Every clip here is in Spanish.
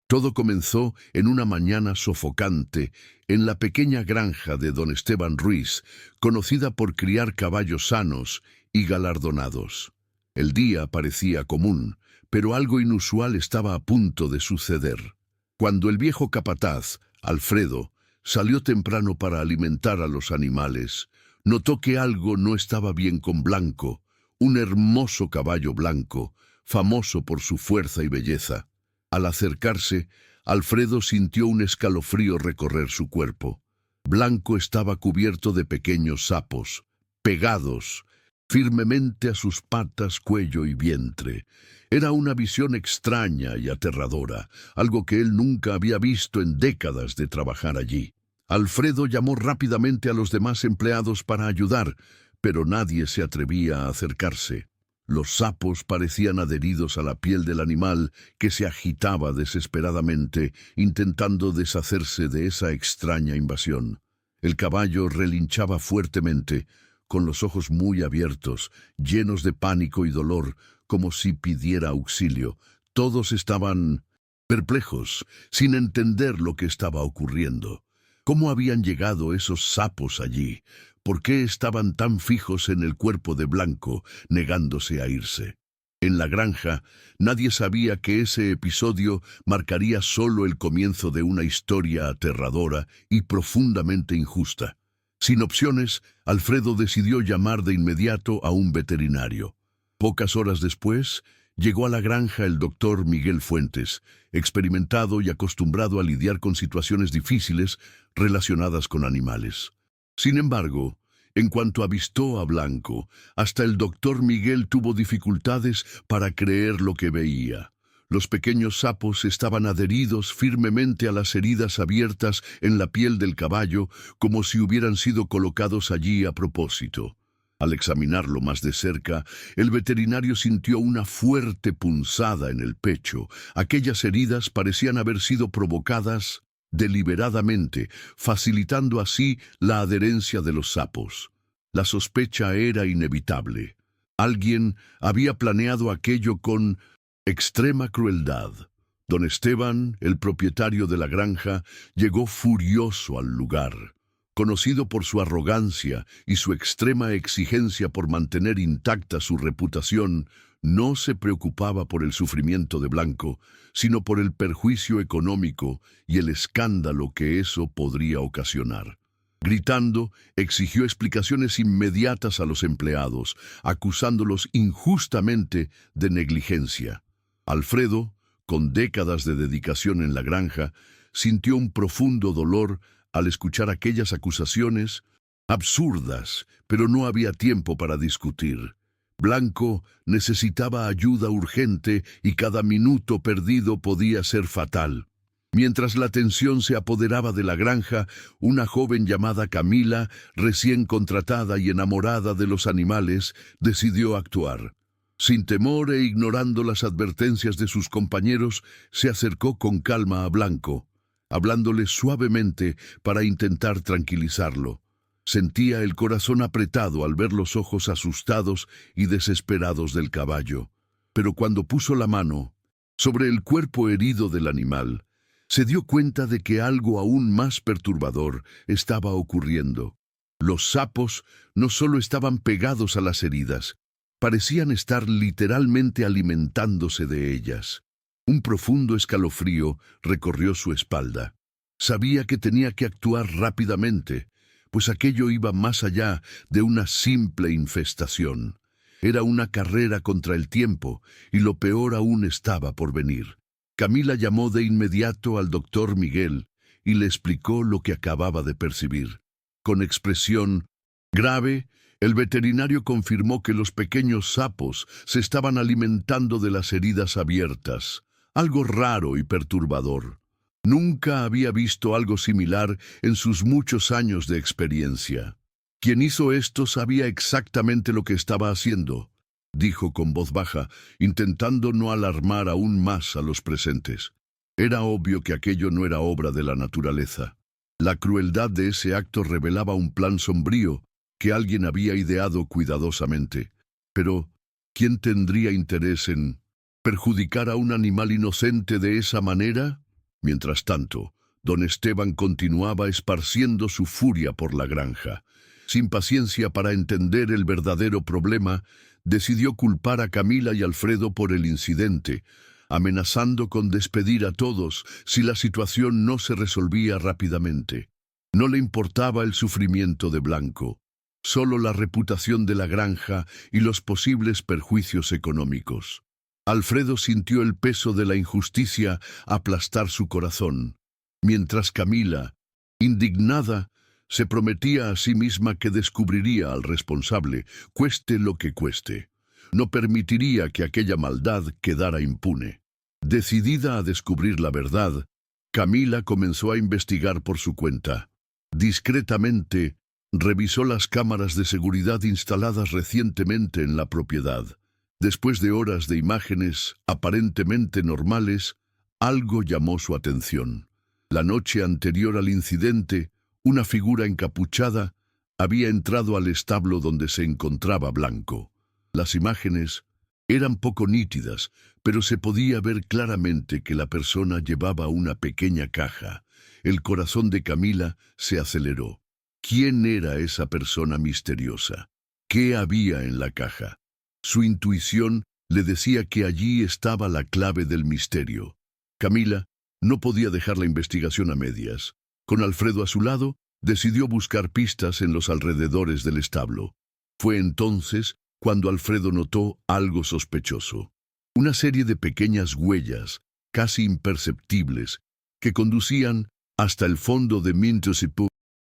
Todo comenzó en una mañana sofocante en la pequeña granja de don Esteban Ruiz, conocida por criar caballos sanos y galardonados. El día parecía común, pero algo inusual estaba a punto de suceder. Cuando el viejo capataz, Alfredo, salió temprano para alimentar a los animales, notó que algo no estaba bien con Blanco, un hermoso caballo blanco, famoso por su fuerza y belleza. Al acercarse, Alfredo sintió un escalofrío recorrer su cuerpo. Blanco estaba cubierto de pequeños sapos, pegados firmemente a sus patas, cuello y vientre. Era una visión extraña y aterradora, algo que él nunca había visto en décadas de trabajar allí. Alfredo llamó rápidamente a los demás empleados para ayudar, pero nadie se atrevía a acercarse. Los sapos parecían adheridos a la piel del animal, que se agitaba desesperadamente, intentando deshacerse de esa extraña invasión. El caballo relinchaba fuertemente, con los ojos muy abiertos, llenos de pánico y dolor, como si pidiera auxilio. Todos estaban perplejos, sin entender lo que estaba ocurriendo. ¿Cómo habían llegado esos sapos allí? ¿Por qué estaban tan fijos en el cuerpo de Blanco, negándose a irse? En la granja, nadie sabía que ese episodio marcaría solo el comienzo de una historia aterradora y profundamente injusta. Sin opciones, Alfredo decidió llamar de inmediato a un veterinario. Pocas horas después, llegó a la granja el doctor Miguel Fuentes, experimentado y acostumbrado a lidiar con situaciones difíciles relacionadas con animales. Sin embargo, en cuanto avistó a Blanco, hasta el doctor Miguel tuvo dificultades para creer lo que veía. Los pequeños sapos estaban adheridos firmemente a las heridas abiertas en la piel del caballo, como si hubieran sido colocados allí a propósito. Al examinarlo más de cerca, el veterinario sintió una fuerte punzada en el pecho. Aquellas heridas parecían haber sido provocadas deliberadamente, facilitando así la adherencia de los sapos. La sospecha era inevitable. Alguien había planeado aquello con extrema crueldad. Don Esteban, el propietario de la granja, llegó furioso al lugar. Conocido por su arrogancia y su extrema exigencia por mantener intacta su reputación, no se preocupaba por el sufrimiento de Blanco, sino por el perjuicio económico y el escándalo que eso podría ocasionar. Gritando, exigió explicaciones inmediatas a los empleados, acusándolos injustamente de negligencia. Alfredo, con décadas de dedicación en la granja, sintió un profundo dolor al escuchar aquellas acusaciones absurdas, pero no había tiempo para discutir. Blanco necesitaba ayuda urgente y cada minuto perdido podía ser fatal. Mientras la tensión se apoderaba de la granja, una joven llamada Camila, recién contratada y enamorada de los animales, decidió actuar. Sin temor e ignorando las advertencias de sus compañeros, se acercó con calma a Blanco, hablándole suavemente para intentar tranquilizarlo. Sentía el corazón apretado al ver los ojos asustados y desesperados del caballo. Pero cuando puso la mano sobre el cuerpo herido del animal, se dio cuenta de que algo aún más perturbador estaba ocurriendo. Los sapos no solo estaban pegados a las heridas, parecían estar literalmente alimentándose de ellas. Un profundo escalofrío recorrió su espalda. Sabía que tenía que actuar rápidamente, pues aquello iba más allá de una simple infestación. Era una carrera contra el tiempo, y lo peor aún estaba por venir. Camila llamó de inmediato al doctor Miguel y le explicó lo que acababa de percibir. Con expresión grave, el veterinario confirmó que los pequeños sapos se estaban alimentando de las heridas abiertas, algo raro y perturbador. Nunca había visto algo similar en sus muchos años de experiencia. Quien hizo esto sabía exactamente lo que estaba haciendo, dijo con voz baja, intentando no alarmar aún más a los presentes. Era obvio que aquello no era obra de la naturaleza. La crueldad de ese acto revelaba un plan sombrío que alguien había ideado cuidadosamente. Pero, ¿quién tendría interés en perjudicar a un animal inocente de esa manera? Mientras tanto, don Esteban continuaba esparciendo su furia por la granja. Sin paciencia para entender el verdadero problema, decidió culpar a Camila y Alfredo por el incidente, amenazando con despedir a todos si la situación no se resolvía rápidamente. No le importaba el sufrimiento de Blanco, solo la reputación de la granja y los posibles perjuicios económicos. Alfredo sintió el peso de la injusticia aplastar su corazón, mientras Camila, indignada, se prometía a sí misma que descubriría al responsable, cueste lo que cueste. No permitiría que aquella maldad quedara impune. Decidida a descubrir la verdad, Camila comenzó a investigar por su cuenta. Discretamente, revisó las cámaras de seguridad instaladas recientemente en la propiedad. Después de horas de imágenes aparentemente normales, algo llamó su atención. La noche anterior al incidente, una figura encapuchada había entrado al establo donde se encontraba Blanco. Las imágenes eran poco nítidas, pero se podía ver claramente que la persona llevaba una pequeña caja. El corazón de Camila se aceleró. ¿Quién era esa persona misteriosa? ¿Qué había en la caja? Su intuición le decía que allí estaba la clave del misterio. Camila no podía dejar la investigación a medias. Con Alfredo a su lado, decidió buscar pistas en los alrededores del establo. Fue entonces cuando Alfredo notó algo sospechoso. Una serie de pequeñas huellas, casi imperceptibles, que conducían hasta el fondo de Mintosipú,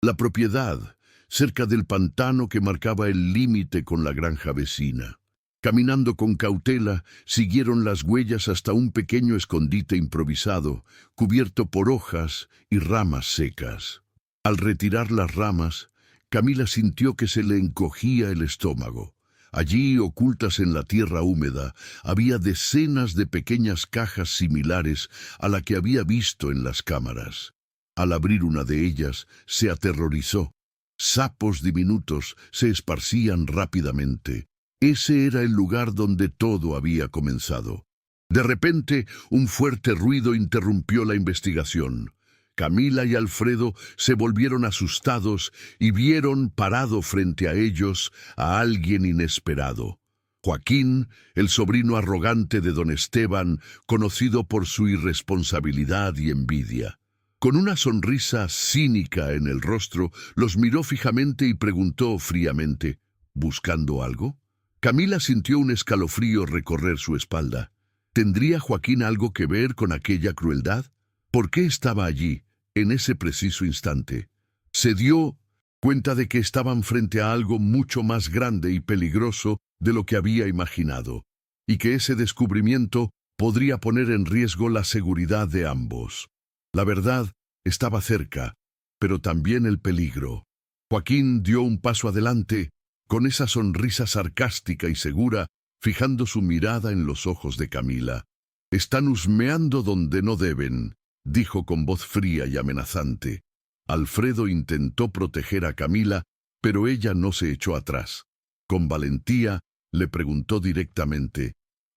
la propiedad, cerca del pantano que marcaba el límite con la granja vecina. Caminando con cautela, siguieron las huellas hasta un pequeño escondite improvisado, cubierto por hojas y ramas secas. Al retirar las ramas, Camila sintió que se le encogía el estómago. Allí, ocultas en la tierra húmeda, había decenas de pequeñas cajas similares a la que había visto en las cámaras. Al abrir una de ellas, se aterrorizó. Sapos diminutos se esparcían rápidamente. Ese era el lugar donde todo había comenzado. De repente, un fuerte ruido interrumpió la investigación. Camila y Alfredo se volvieron asustados y vieron parado frente a ellos a alguien inesperado. Joaquín, el sobrino arrogante de don Esteban, conocido por su irresponsabilidad y envidia. Con una sonrisa cínica en el rostro, los miró fijamente y preguntó fríamente, ¿buscando algo? Camila sintió un escalofrío recorrer su espalda. ¿Tendría Joaquín algo que ver con aquella crueldad? ¿Por qué estaba allí, en ese preciso instante? Se dio cuenta de que estaban frente a algo mucho más grande y peligroso de lo que había imaginado, y que ese descubrimiento podría poner en riesgo la seguridad de ambos. La verdad estaba cerca, pero también el peligro. Joaquín dio un paso adelante, con esa sonrisa sarcástica y segura, fijando su mirada en los ojos de Camila. «Están husmeando donde no deben», dijo con voz fría y amenazante. Alfredo intentó proteger a Camila, pero ella no se echó atrás. Con valentía, le preguntó directamente,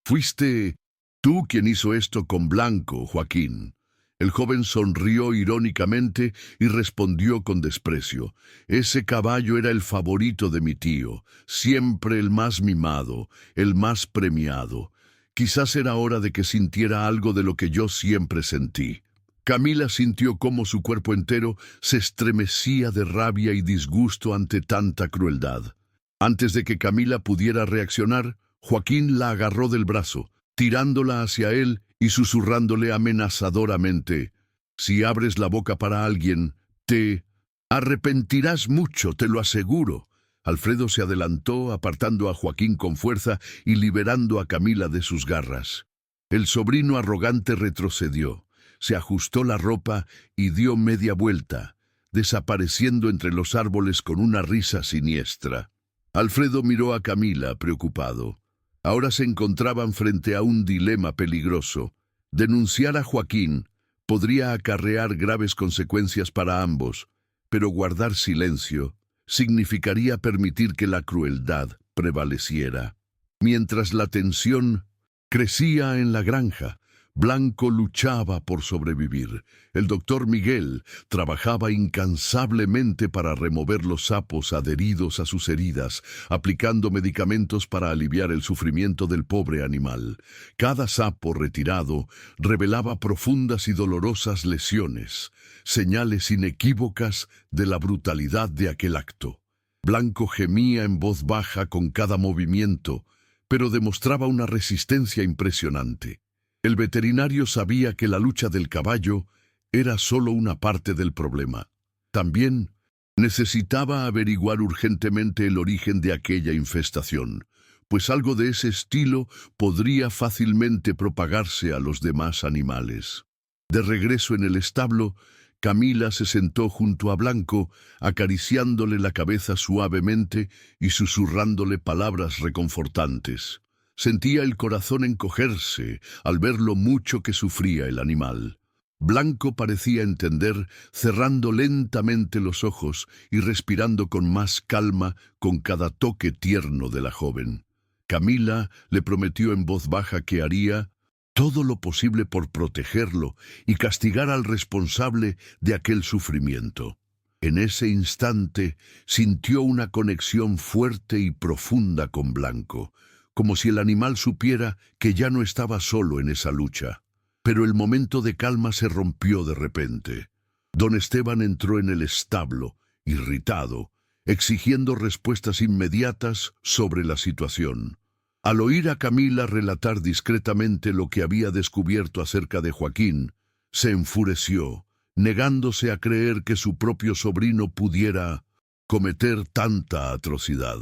«¿Fuiste tú quien hizo esto con Blanco, Joaquín?» El joven sonrió irónicamente y respondió con desprecio. «Ese caballo era el favorito de mi tío, siempre el más mimado, el más premiado. Quizás era hora de que sintiera algo de lo que yo siempre sentí». Camila sintió cómo su cuerpo entero se estremecía de rabia y disgusto ante tanta crueldad. Antes de que Camila pudiera reaccionar, Joaquín la agarró del brazo, tirándola hacia él y susurrándole amenazadoramente, «Si abres la boca para alguien, te arrepentirás mucho, te lo aseguro». Alfredo se adelantó, apartando a Joaquín con fuerza y liberando a Camila de sus garras. El sobrino arrogante retrocedió, se ajustó la ropa y dio media vuelta, desapareciendo entre los árboles con una risa siniestra. Alfredo miró a Camila, preocupado. Ahora se encontraban frente a un dilema peligroso. Denunciar a Joaquín podría acarrear graves consecuencias para ambos, pero guardar silencio significaría permitir que la crueldad prevaleciera. Mientras la tensión crecía en la granja, Blanco luchaba por sobrevivir. El doctor Miguel trabajaba incansablemente para remover los sapos adheridos a sus heridas, aplicando medicamentos para aliviar el sufrimiento del pobre animal. Cada sapo retirado revelaba profundas y dolorosas lesiones, señales inequívocas de la brutalidad de aquel acto. Blanco gemía en voz baja con cada movimiento, pero demostraba una resistencia impresionante. El veterinario sabía que la lucha del caballo era solo una parte del problema. También necesitaba averiguar urgentemente el origen de aquella infestación, pues algo de ese estilo podría fácilmente propagarse a los demás animales. De regreso en el establo, Camila se sentó junto a Blanco, acariciándole la cabeza suavemente y susurrándole palabras reconfortantes. Sentía el corazón encogerse al ver lo mucho que sufría el animal. Blanco parecía entender, cerrando lentamente los ojos y respirando con más calma con cada toque tierno de la joven. Camila le prometió en voz baja que haría todo lo posible por protegerlo y castigar al responsable de aquel sufrimiento. En ese instante sintió una conexión fuerte y profunda con Blanco, como si el animal supiera que ya no estaba solo en esa lucha. Pero el momento de calma se rompió de repente. Don Esteban entró en el establo, irritado, exigiendo respuestas inmediatas sobre la situación. Al oír a Camila relatar discretamente lo que había descubierto acerca de Joaquín, se enfureció, negándose a creer que su propio sobrino pudiera cometer tanta atrocidad.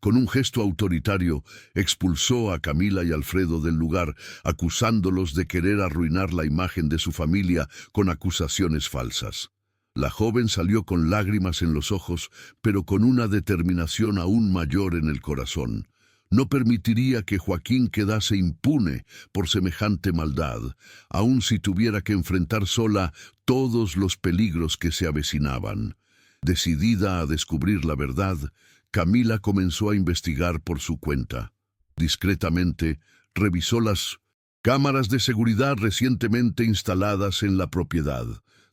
Con un gesto autoritario, expulsó a Camila y Alfredo del lugar, acusándolos de querer arruinar la imagen de su familia con acusaciones falsas. La joven salió con lágrimas en los ojos, pero con una determinación aún mayor en el corazón. No permitiría que Joaquín quedase impune por semejante maldad, aun si tuviera que enfrentar sola todos los peligros que se avecinaban. Decidida a descubrir la verdad, Camila comenzó a investigar por su cuenta. Discretamente, revisó las cámaras de seguridad recientemente instaladas en la propiedad.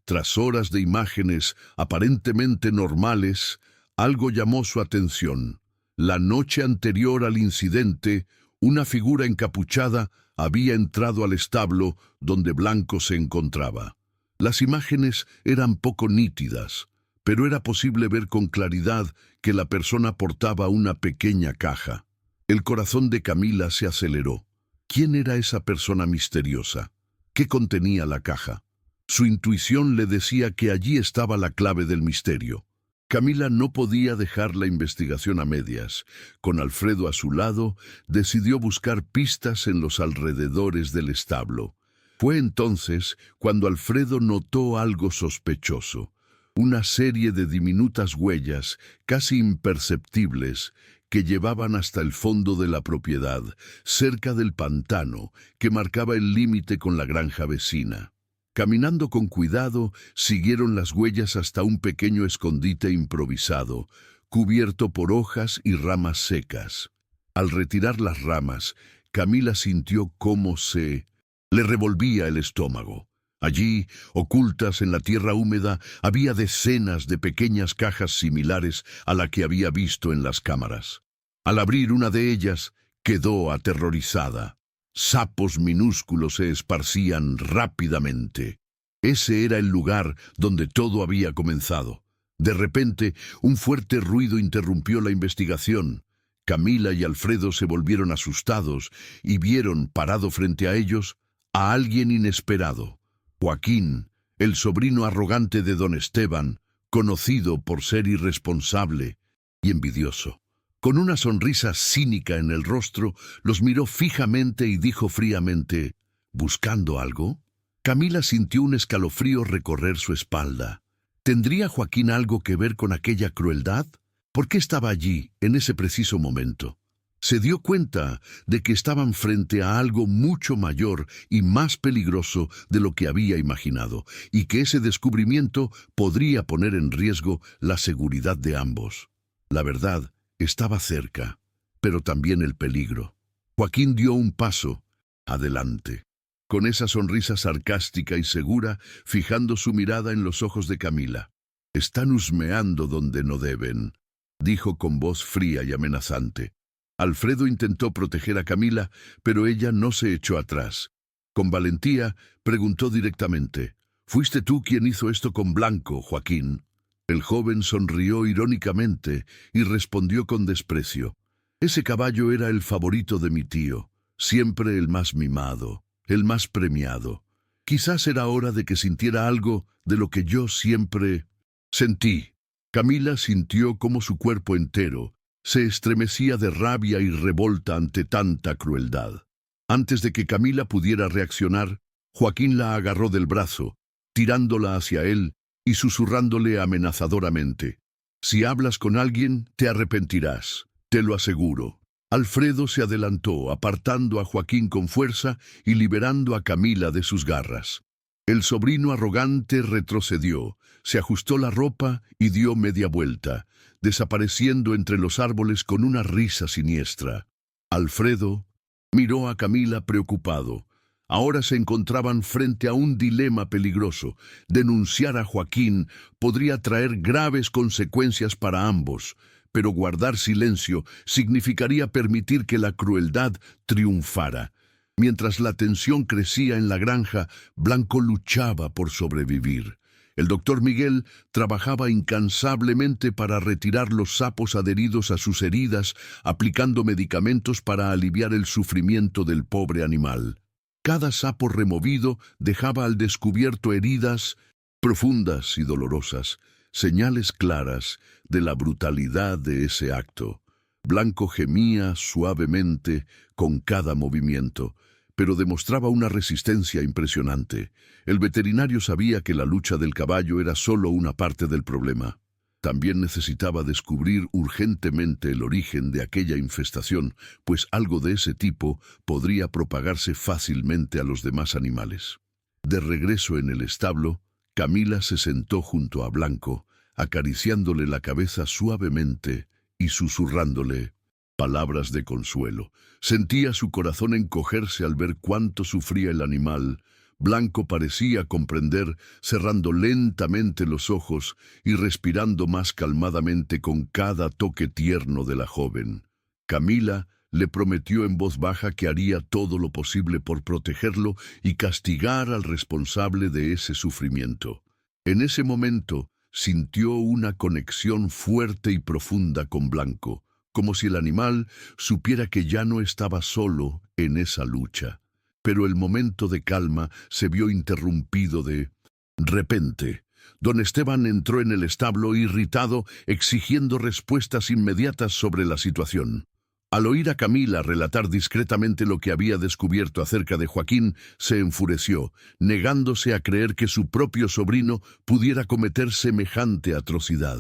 Tras horas de imágenes aparentemente normales, algo llamó su atención. La noche anterior al incidente, una figura encapuchada había entrado al establo donde Blanco se encontraba. Las imágenes eran poco nítidas, pero era posible ver con claridad que la persona portaba una pequeña caja. El corazón de Camila se aceleró. ¿Quién era esa persona misteriosa? ¿Qué contenía la caja? Su intuición le decía que allí estaba la clave del misterio. Camila no podía dejar la investigación a medias. Con Alfredo a su lado, decidió buscar pistas en los alrededores del establo. Fue entonces cuando Alfredo notó algo sospechoso. Una serie de diminutas huellas, casi imperceptibles, que llevaban hasta el fondo de la propiedad, cerca del pantano, que marcaba el límite con la granja vecina. Caminando con cuidado, siguieron las huellas hasta un pequeño escondite improvisado, cubierto por hojas y ramas secas. Al retirar las ramas, Camila sintió cómo se le revolvía el estómago. Allí, ocultas en la tierra húmeda, había decenas de pequeñas cajas similares a la que había visto en las cámaras. Al abrir una de ellas, quedó aterrorizada. Sapos minúsculos se esparcían rápidamente. Ese era el lugar donde todo había comenzado. De repente, un fuerte ruido interrumpió la investigación. Camila y Alfredo se volvieron asustados y vieron, parado frente a ellos, a alguien inesperado. Joaquín, el sobrino arrogante de don Esteban, conocido por ser irresponsable y envidioso. Con una sonrisa cínica en el rostro, los miró fijamente y dijo fríamente, ¿buscando algo? Camila sintió un escalofrío recorrer su espalda. ¿Tendría Joaquín algo que ver con aquella crueldad? ¿Por qué estaba allí, en ese preciso momento? Se dio cuenta de que estaban frente a algo mucho mayor y más peligroso de lo que había imaginado, y que ese descubrimiento podría poner en riesgo la seguridad de ambos. La verdad estaba cerca, pero también el peligro. Joaquín dio un paso adelante. con esa sonrisa sarcástica y segura, fijando su mirada en los ojos de Camila. «Están husmeando donde no deben», dijo con voz fría y amenazante. Alfredo intentó proteger a Camila, pero ella no se echó atrás. Con valentía, preguntó directamente: «¿Fuiste tú quien hizo esto con Blanco, Joaquín?». El joven sonrió irónicamente y respondió con desprecio: «Ese caballo era el favorito de mi tío, siempre el más mimado, el más premiado. Quizás era hora de que sintiera algo de lo que yo siempre sentí». Camila sintió cómo su cuerpo entero se estremecía de rabia y revolta ante tanta crueldad. Antes de que Camila pudiera reaccionar, Joaquín la agarró del brazo, tirándola hacia él y susurrándole amenazadoramente: «Si hablas con alguien, te arrepentirás, te lo aseguro». Alfredo se adelantó, apartando a Joaquín con fuerza y liberando a Camila de sus garras. El sobrino arrogante retrocedió, se ajustó la ropa y dio media vuelta, desapareciendo entre los árboles con una risa siniestra. Alfredo miró a Camila preocupado. Ahora se encontraban frente a un dilema peligroso. Denunciar a Joaquín podría traer graves consecuencias para ambos, pero guardar silencio significaría permitir que la crueldad triunfara. Mientras la tensión crecía en la granja, Blanco luchaba por sobrevivir. El doctor Miguel trabajaba incansablemente para retirar los sapos adheridos a sus heridas, aplicando medicamentos para aliviar el sufrimiento del pobre animal. Cada sapo removido dejaba al descubierto heridas profundas y dolorosas, señales claras de la brutalidad de ese acto. Blanco gemía suavemente con cada movimiento, pero demostraba una resistencia impresionante. El veterinario sabía que la lucha del caballo era solo una parte del problema. También necesitaba descubrir urgentemente el origen de aquella infestación, pues algo de ese tipo podría propagarse fácilmente a los demás animales. De regreso en el establo, Camila se sentó junto a Blanco, acariciándole la cabeza suavemente y susurrándole palabras de consuelo. Sentía su corazón encogerse al ver cuánto sufría el animal. Blanco parecía comprender, cerrando lentamente los ojos y respirando más calmadamente con cada toque tierno de la joven. Camila le prometió en voz baja que haría todo lo posible por protegerlo y castigar al responsable de ese sufrimiento. En ese momento sintió una conexión fuerte y profunda con Blanco, como si el animal supiera que ya no estaba solo en esa lucha. Pero el momento de calma se vio interrumpido de repente. Don Esteban entró en el establo irritado, exigiendo respuestas inmediatas sobre la situación. Al oír a Camila relatar discretamente lo que había descubierto acerca de Joaquín, se enfureció, negándose a creer que su propio sobrino pudiera cometer semejante atrocidad.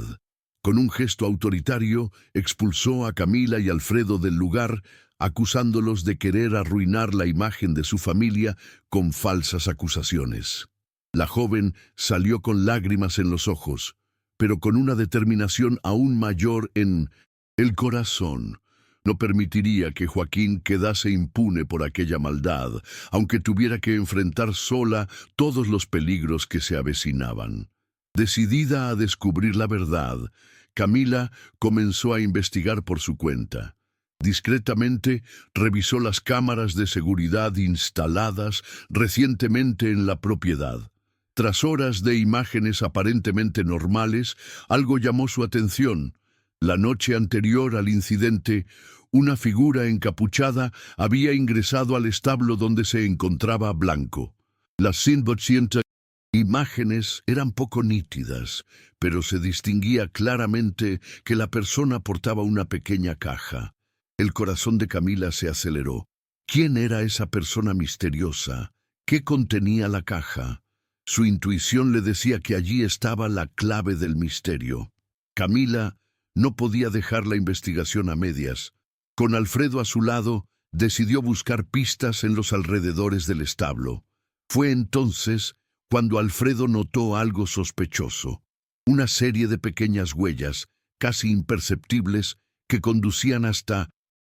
Con un gesto autoritario, expulsó a Camila y Alfredo del lugar, acusándolos de querer arruinar la imagen de su familia con falsas acusaciones. La joven salió con lágrimas en los ojos, pero con una determinación aún mayor en el corazón. No permitiría que Joaquín quedase impune por aquella maldad, aunque tuviera que enfrentar sola todos los peligros que se avecinaban. Decidida a descubrir la verdad, Camila comenzó a investigar por su cuenta. Discretamente revisó las cámaras de seguridad instaladas recientemente en la propiedad. Tras horas de imágenes aparentemente normales, algo llamó su atención. La noche anterior al incidente, una figura encapuchada había ingresado al establo donde se encontraba Blanco. Las 180 imágenes eran poco nítidas, pero se distinguía claramente que la persona portaba una pequeña caja. El corazón de Camila se aceleró. ¿Quién era esa persona misteriosa? ¿Qué contenía la caja? Su intuición le decía que allí estaba la clave del misterio. Camila no podía dejar la investigación a medias. Con Alfredo a su lado, decidió buscar pistas en los alrededores del establo. Fue entonces cuando Alfredo notó algo sospechoso. Una serie de pequeñas huellas, casi imperceptibles, que conducían hasta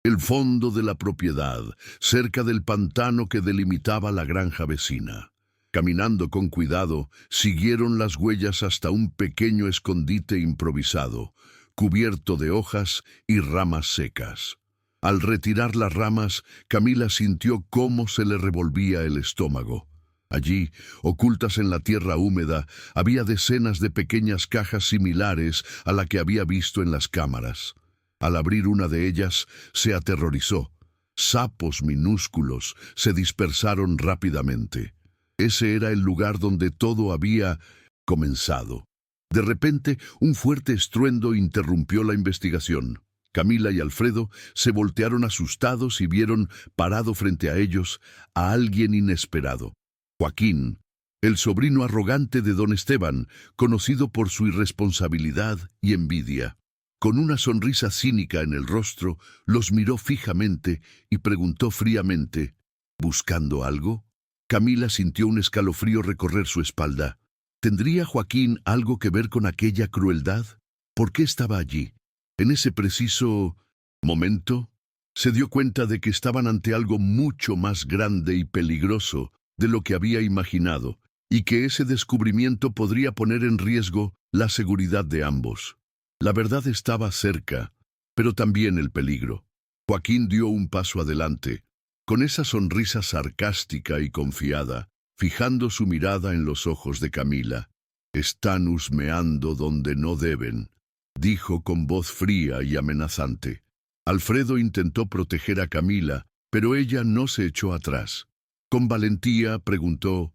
el fondo de la propiedad, cerca del pantano que delimitaba la granja vecina. Caminando con cuidado, siguieron las huellas hasta un pequeño escondite improvisado, cubierto de hojas y ramas secas. Al retirar las ramas, Camila sintió cómo se le revolvía el estómago. Allí, ocultas en la tierra húmeda, había decenas de pequeñas cajas similares a la que había visto en las cámaras. Al abrir una de ellas, se aterrorizó. Sapos minúsculos se dispersaron rápidamente. Ese era el lugar donde todo había comenzado. De repente, un fuerte estruendo interrumpió la investigación. Camila y Alfredo se voltearon asustados y vieron, parado frente a ellos, a alguien inesperado. Joaquín, el sobrino arrogante de don Esteban, conocido por su irresponsabilidad y envidia. Con una sonrisa cínica en el rostro, los miró fijamente y preguntó fríamente, ¿buscando algo? Camila sintió un escalofrío recorrer su espalda. ¿Tendría Joaquín algo que ver con aquella crueldad? ¿Por qué estaba allí? En ese preciso momento, se dio cuenta de que estaban ante algo mucho más grande y peligroso de lo que había imaginado, y que ese descubrimiento podría poner en riesgo la seguridad de ambos. La verdad estaba cerca, pero también el peligro. Joaquín dio un paso adelante, con esa sonrisa sarcástica y confiada, fijando su mirada en los ojos de Camila. «Están husmeando donde no deben», dijo con voz fría y amenazante. Alfredo intentó proteger a Camila, pero ella no se echó atrás. Con valentía preguntó,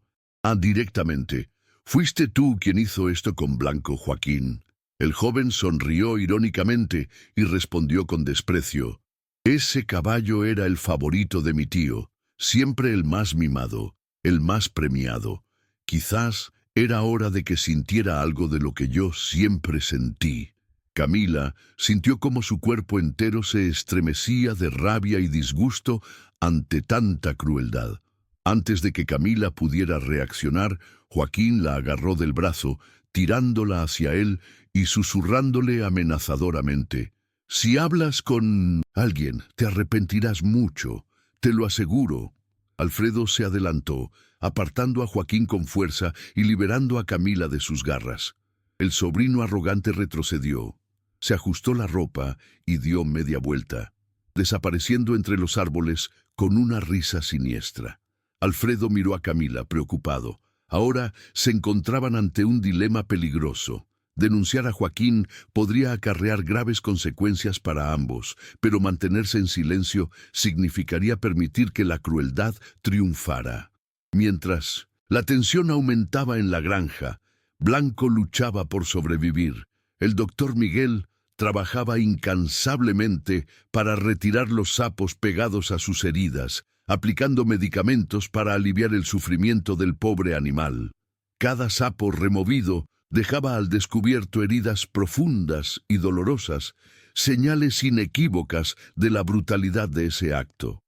directamente, «¿Fuiste tú quien hizo esto con Blanco, Joaquín?» El joven sonrió irónicamente y respondió con desprecio, «Ese caballo era el favorito de mi tío, siempre el más mimado, el más premiado. Quizás era hora de que sintiera algo de lo que yo siempre sentí». Camila sintió como su cuerpo entero se estremecía de rabia y disgusto ante tanta crueldad. Antes de que Camila pudiera reaccionar, Joaquín la agarró del brazo, tirándola hacia él y susurrándole amenazadoramente, «Si hablas con alguien, te arrepentirás mucho, te lo aseguro». Alfredo se adelantó, apartando a Joaquín con fuerza y liberando a Camila de sus garras. El sobrino arrogante retrocedió, se ajustó la ropa y dio media vuelta, desapareciendo entre los árboles con una risa siniestra. Alfredo miró a Camila, preocupado. Ahora se encontraban ante un dilema peligroso. Denunciar a Joaquín podría acarrear graves consecuencias para ambos, pero mantenerse en silencio significaría permitir que la crueldad triunfara. Mientras la tensión aumentaba en la granja, Blanco luchaba por sobrevivir. El doctor Miguel trabajaba incansablemente para retirar los sapos pegados a sus heridas, aplicando medicamentos para aliviar el sufrimiento del pobre animal. Cada sapo removido dejaba al descubierto heridas profundas y dolorosas, señales inequívocas de la brutalidad de ese acto.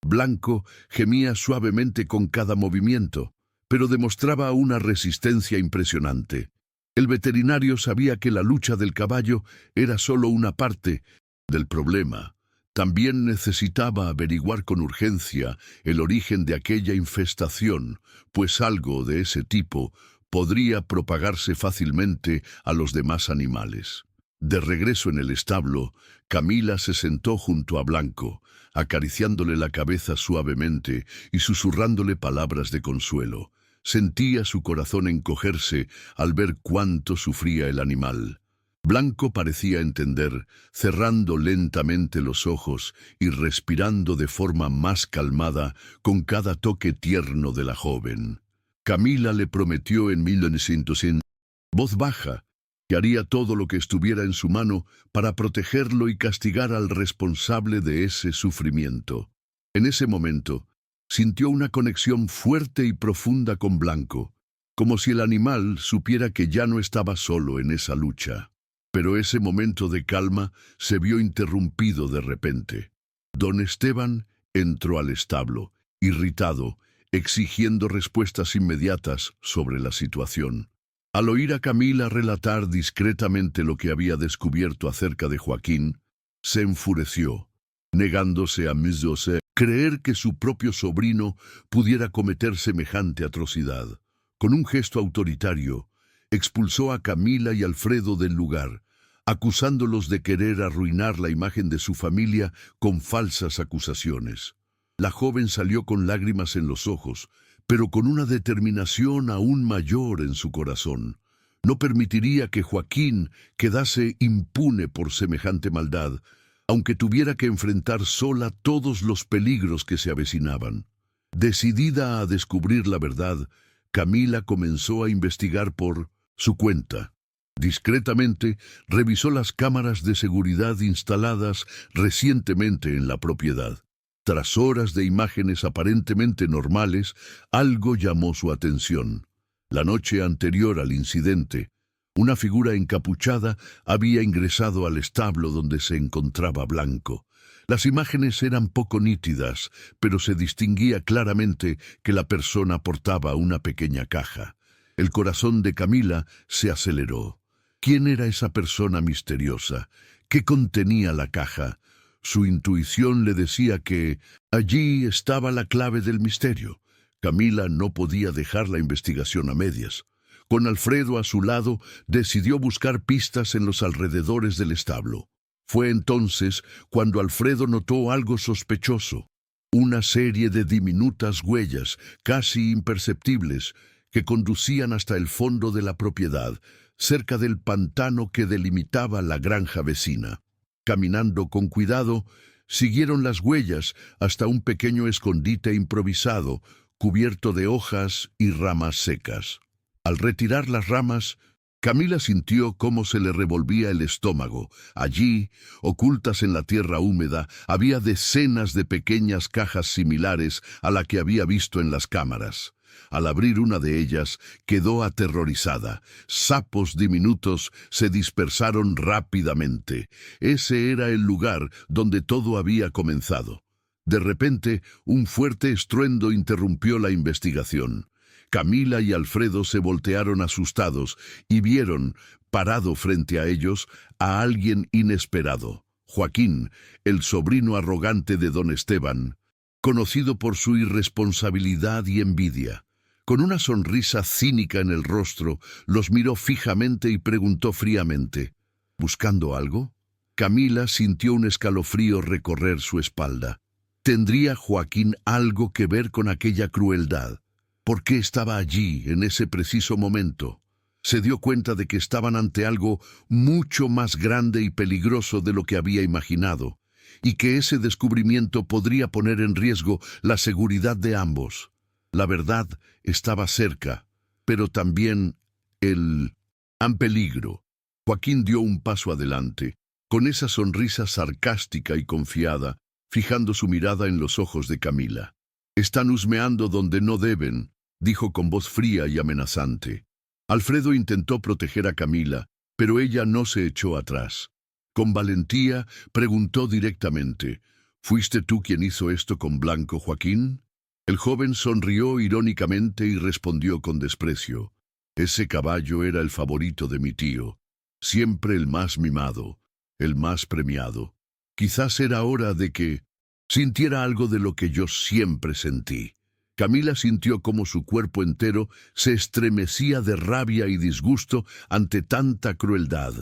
Blanco gemía suavemente con cada movimiento, pero demostraba una resistencia impresionante. El veterinario sabía que la lucha del caballo era solo una parte del problema. También necesitaba averiguar con urgencia el origen de aquella infestación, pues algo de ese tipo podría propagarse fácilmente a los demás animales. De regreso en el establo, Camila se sentó junto a Blanco, acariciándole la cabeza suavemente y susurrándole palabras de consuelo. Sentía su corazón encogerse al ver cuánto sufría el animal. Blanco parecía entender, cerrando lentamente los ojos y respirando de forma más calmada con cada toque tierno de la joven. Camila le prometió en 1900, en voz baja, que haría todo lo que estuviera en su mano para protegerlo y castigar al responsable de ese sufrimiento. En ese momento, sintió una conexión fuerte y profunda con Blanco, como si el animal supiera que ya no estaba solo en esa lucha. Pero ese momento de calma se vio interrumpido de repente. Don Esteban entró al establo, irritado, exigiendo respuestas inmediatas sobre la situación. Al oír a Camila relatar discretamente lo que había descubierto acerca de Joaquín, se enfureció. negándose a creer que su propio sobrino pudiera cometer semejante atrocidad. Con un gesto autoritario, expulsó a Camila y Alfredo del lugar, acusándolos de querer arruinar la imagen de su familia con falsas acusaciones. La joven salió con lágrimas en los ojos, pero con una determinación aún mayor en su corazón. No permitiría que Joaquín quedase impune por semejante maldad, aunque tuviera que enfrentar sola todos los peligros que se avecinaban. Decidida a descubrir la verdad, Camila comenzó a investigar por su cuenta. Discretamente, revisó las cámaras de seguridad instaladas recientemente en la propiedad. Tras horas de imágenes aparentemente normales, algo llamó su atención. La noche anterior al incidente, una figura encapuchada había ingresado al establo donde se encontraba Blanco. Las imágenes eran poco nítidas, pero se distinguía claramente que la persona portaba una pequeña caja. El corazón de Camila se aceleró. ¿Quién era esa persona misteriosa? ¿Qué contenía la caja? Su intuición le decía que allí estaba la clave del misterio. Camila no podía dejar la investigación a medias. Con Alfredo a su lado, decidió buscar pistas en los alrededores del establo. Fue entonces cuando Alfredo notó algo sospechoso. Una serie de diminutas huellas, casi imperceptibles, que conducían hasta el fondo de la propiedad, cerca del pantano que delimitaba la granja vecina. Caminando con cuidado, siguieron las huellas hasta un pequeño escondite improvisado, cubierto de hojas y ramas secas. Al retirar las ramas, Camila sintió cómo se le revolvía el estómago. Allí, ocultas en la tierra húmeda, había decenas de pequeñas cajas similares a la que había visto en las cámaras. Al abrir una de ellas, quedó aterrorizada. Sapos diminutos se dispersaron rápidamente. Ese era el lugar donde todo había comenzado. De repente, un fuerte estruendo interrumpió la investigación. Camila y Alfredo se voltearon asustados y vieron, parado frente a ellos, a alguien inesperado. Joaquín, el sobrino arrogante de don Esteban, conocido por su irresponsabilidad y envidia. Con una sonrisa cínica en el rostro, los miró fijamente y preguntó fríamente, ¿buscando algo? Camila sintió un escalofrío recorrer su espalda. ¿Tendría Joaquín algo que ver con aquella crueldad? ¿Por qué estaba allí en ese preciso momento? Se dio cuenta de que estaban ante algo mucho más grande y peligroso de lo que había imaginado, y que ese descubrimiento podría poner en riesgo la seguridad de ambos. La verdad estaba cerca, pero también el peligro. Joaquín dio un paso adelante, con esa sonrisa sarcástica y confiada, fijando su mirada en los ojos de Camila. «Están husmeando donde no deben», dijo con voz fría y amenazante. Alfredo intentó proteger a Camila, pero ella no se echó atrás. Con valentía, preguntó directamente, «¿Fuiste tú quien hizo esto con Blanco, Joaquín?» El joven sonrió irónicamente y respondió con desprecio, «Ese caballo era el favorito de mi tío, siempre el más mimado, el más premiado. Quizás era hora de que sintiera algo de lo que yo siempre sentí». Camila sintió cómo su cuerpo entero se estremecía de rabia y disgusto ante tanta crueldad.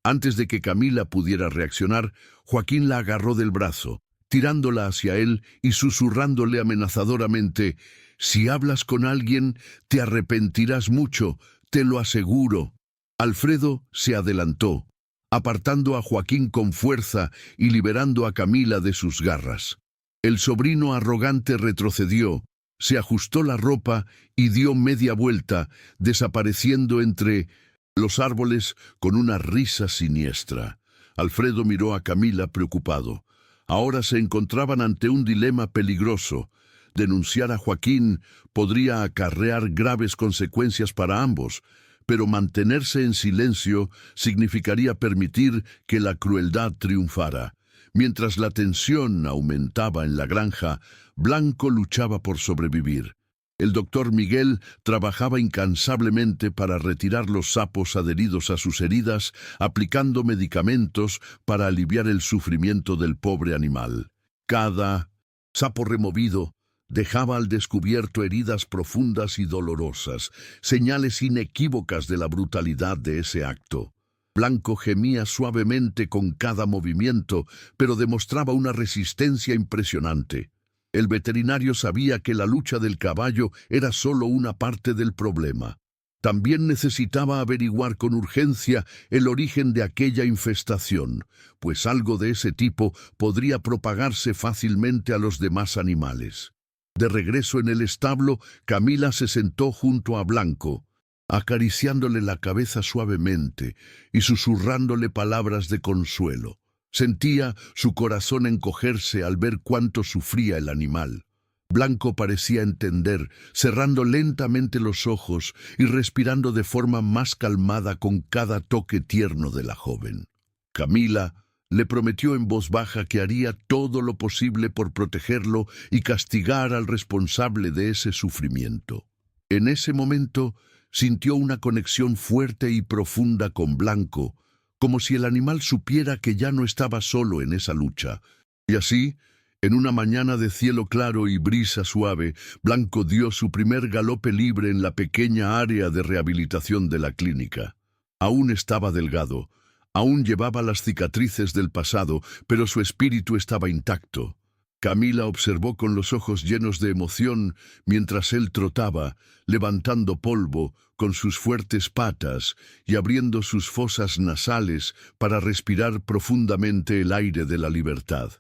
Antes de que Camila pudiera reaccionar, Joaquín la agarró del brazo, tirándola hacia él y susurrándole amenazadoramente, «Si hablas con alguien, te arrepentirás mucho, te lo aseguro». Alfredo se adelantó, apartando a Joaquín con fuerza y liberando a Camila de sus garras. El sobrino arrogante retrocedió, se ajustó la ropa y dio media vuelta, desapareciendo entre los árboles con una risa siniestra. Alfredo miró a Camila preocupado. Ahora se encontraban ante un dilema peligroso. Denunciar a Joaquín podría acarrear graves consecuencias para ambos, pero mantenerse en silencio significaría permitir que la crueldad triunfara. Mientras la tensión aumentaba en la granja, Blanco luchaba por sobrevivir. El doctor Miguel trabajaba incansablemente para retirar los sapos adheridos a sus heridas, aplicando medicamentos para aliviar el sufrimiento del pobre animal. Cada sapo removido dejaba al descubierto heridas profundas y dolorosas, señales inequívocas de la brutalidad de ese acto. Blanco gemía suavemente con cada movimiento, pero demostraba una resistencia impresionante. El veterinario sabía que la lucha del caballo era solo una parte del problema. También necesitaba averiguar con urgencia el origen de aquella infestación, pues algo de ese tipo podría propagarse fácilmente a los demás animales. De regreso en el establo, Camila se sentó junto a Blanco, acariciándole la cabeza suavemente y susurrándole palabras de consuelo. Sentía su corazón encogerse al ver cuánto sufría el animal. Blanco parecía entender, cerrando lentamente los ojos y respirando de forma más calmada con cada toque tierno de la joven. Camila le prometió en voz baja que haría todo lo posible por protegerlo y castigar al responsable de ese sufrimiento. En ese momento sintió una conexión fuerte y profunda con Blanco, como si el animal supiera que ya no estaba solo en esa lucha. Y así, en una mañana de cielo claro y brisa suave, Blanco dio su primer galope libre en la pequeña área de rehabilitación de la clínica. Aún estaba delgado, aún llevaba las cicatrices del pasado, pero su espíritu estaba intacto. Camila observó con los ojos llenos de emoción mientras él trotaba, levantando polvo con sus fuertes patas y abriendo sus fosas nasales para respirar profundamente el aire de la libertad.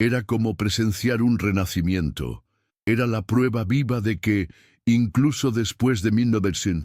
Era como presenciar un renacimiento. Era la prueba viva de que, incluso después de 1900,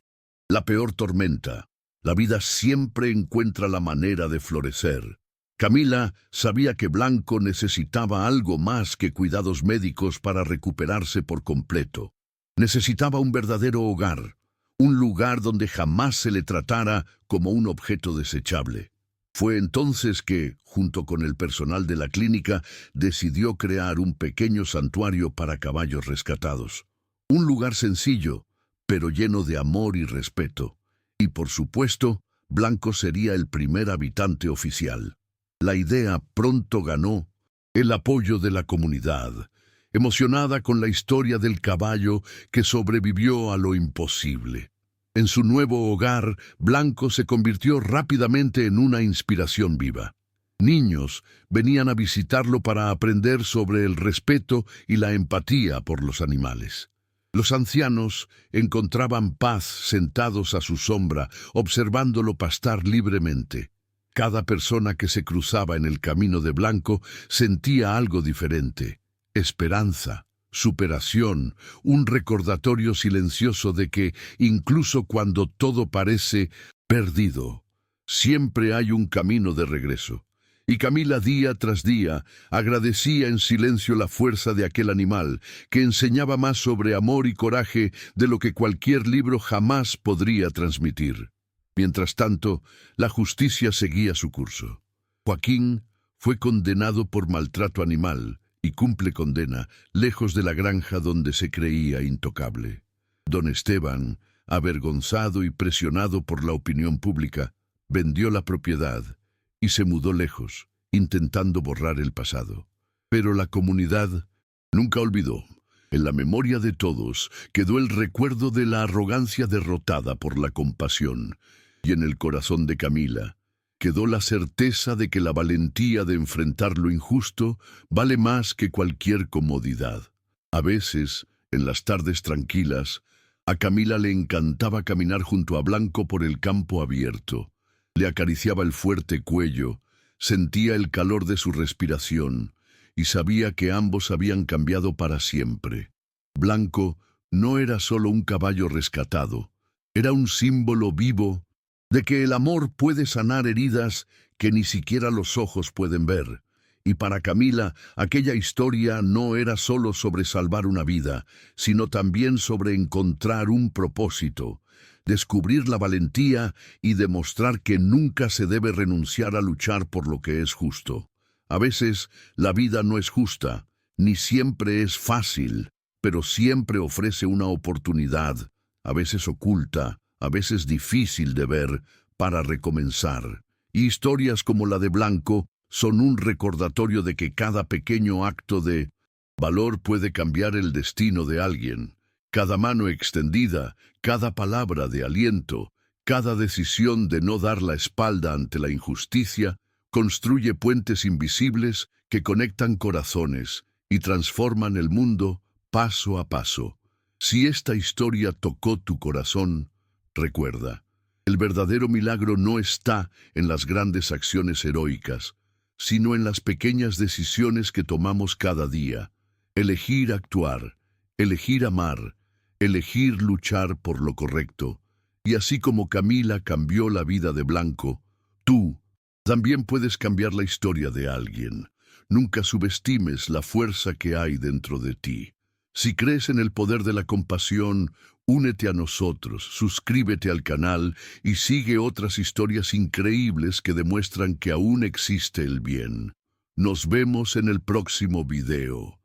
la peor tormenta, la vida siempre encuentra la manera de florecer. Camila sabía que Blanco necesitaba algo más que cuidados médicos para recuperarse por completo. Necesitaba un verdadero hogar, un lugar donde jamás se le tratara como un objeto desechable. Fue entonces que, junto con el personal de la clínica, decidió crear un pequeño santuario para caballos rescatados. Un lugar sencillo, pero lleno de amor y respeto. Y por supuesto, Blanco sería el primer habitante oficial. La idea pronto ganó el apoyo de la comunidad, emocionada con la historia del caballo que sobrevivió a lo imposible. En su nuevo hogar, Blanco se convirtió rápidamente en una inspiración viva. Niños venían a visitarlo para aprender sobre el respeto y la empatía por los animales. Los ancianos encontraban paz sentados a su sombra, observándolo pastar libremente. Cada persona que se cruzaba en el camino de Blanco sentía algo diferente: esperanza, superación, un recordatorio silencioso de que, incluso cuando todo parece perdido, siempre hay un camino de regreso. Y Camila día tras día agradecía en silencio la fuerza de aquel animal, que enseñaba más sobre amor y coraje de lo que cualquier libro jamás podría transmitir. Mientras tanto, la justicia seguía su curso. Joaquín fue condenado por maltrato animal y cumple condena lejos de la granja donde se creía intocable. Don Esteban, avergonzado y presionado por la opinión pública, vendió la propiedad y se mudó lejos, intentando borrar el pasado. Pero la comunidad nunca olvidó. En la memoria de todos quedó el recuerdo de la arrogancia derrotada por la compasión, y en el corazón de Camila quedó la certeza de que la valentía de enfrentar lo injusto vale más que cualquier comodidad. A veces, en las tardes tranquilas, a Camila le encantaba caminar junto a Blanco por el campo abierto. Le acariciaba el fuerte cuello, sentía el calor de su respiración y sabía que ambos habían cambiado para siempre. Blanco no era solo un caballo rescatado, era un símbolo vivo de que el amor puede sanar heridas que ni siquiera los ojos pueden ver. Y para Camila, aquella historia no era solo sobre salvar una vida, sino también sobre encontrar un propósito, descubrir la valentía y demostrar que nunca se debe renunciar a luchar por lo que es justo. A veces, la vida no es justa, ni siempre es fácil, pero siempre ofrece una oportunidad, a veces oculta, a veces difícil de ver, para recomenzar. Y historias como la de Blanco son un recordatorio de que cada pequeño acto de valor puede cambiar el destino de alguien. Cada mano extendida, cada palabra de aliento, cada decisión de no dar la espalda ante la injusticia, construye puentes invisibles que conectan corazones y transforman el mundo paso a paso. Si esta historia tocó tu corazón, recuerda, el verdadero milagro no está en las grandes acciones heroicas, sino en las pequeñas decisiones que tomamos cada día. Elegir actuar, elegir amar, elegir luchar por lo correcto. Y así como Camila cambió la vida de Blanco, tú también puedes cambiar la historia de alguien. Nunca subestimes la fuerza que hay dentro de ti. Si crees en el poder de la compasión, únete a nosotros, suscríbete al canal y sigue otras historias increíbles que demuestran que aún existe el bien. Nos vemos en el próximo video.